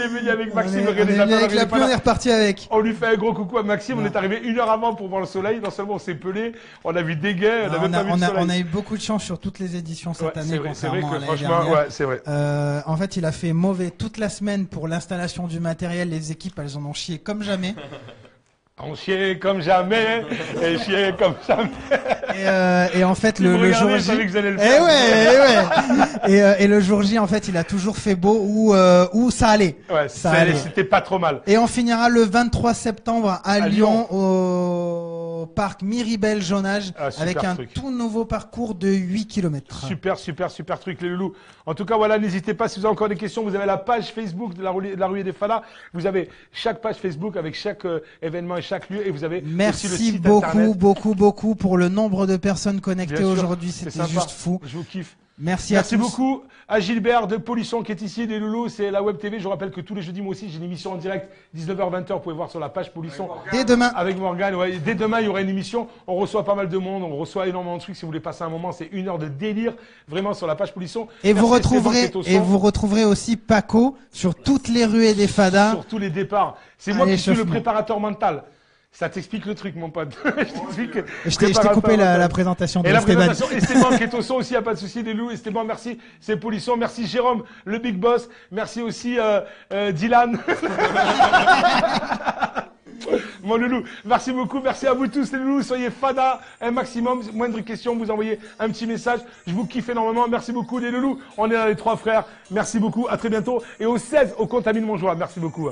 venu avec Maxime, le réalisateur. Avec la pluie, on est reparti avec. On lui fait un gros coucou à Maxime. On est arrivé 1 heure avant pour voir le soleil. Non seulement on s'est pelé, on a vu des guets, on a même pas vu le soleil. On a eu beaucoup de chance sur toutes les éditions cette année. C'est vrai que franchement, c'est vrai. En fait, il a fait mauvais toute la semaine pour l'installation du matériel. Les équipes, elles en ont chié comme jamais. On chiait comme jamais, et chiait comme jamais. Et en fait, le jour J. Et le jour J, en fait, il a toujours fait beau où ça allait. Ouais, ça allait. C'était pas trop mal. Et on finira le 23 septembre à Lyon au parc Miribel Jonage avec un tout nouveau parcours de 8 km. Super truc les loulous. En tout cas, voilà, n'hésitez pas si vous avez encore des questions. Vous avez la page Facebook de la ruée des Fadas. Vous avez chaque page Facebook avec chaque événement et chaque lieu. Et vous avez aussi le site internet. beaucoup pour le nombre de personnes connectées aujourd'hui. C'était juste fou. Je vous kiffe. Merci à tous. Merci beaucoup à Gilbert de Polisson qui est ici, des loulous. C'est la Web TV. Je vous rappelle que tous les jeudis, moi aussi, j'ai une émission en direct, 19h-20h. Vous pouvez voir sur la page Polisson. Dès demain. Avec Morgane, ouais. Dès demain, il y aura une émission. On reçoit pas mal de monde. On reçoit énormément de trucs. Si vous voulez passer un moment, c'est 1 heure de délire. Vraiment sur la page Polisson. Et vous retrouverez aussi Paco sur toutes les ruées des Fadas. Sur tous les départs. C'est moi qui suis le préparateur mental. Ça t'explique le truc, mon pote. Je t'ai coupé la présentation de Esteban. Esteban qui est au son aussi, y a pas de souci, des loups. Esteban, merci. C'est Polisson. Merci Jérôme, le big boss. Merci aussi Dylan. Mon loulou, merci beaucoup, merci à vous tous les loulous, soyez fada un maximum, moindre question, vous envoyez un petit message, je vous kiffe énormément, merci beaucoup les loulous, on est là les 3 frères, merci beaucoup, à très bientôt, et au 16 au Contamine Montjoie, merci beaucoup.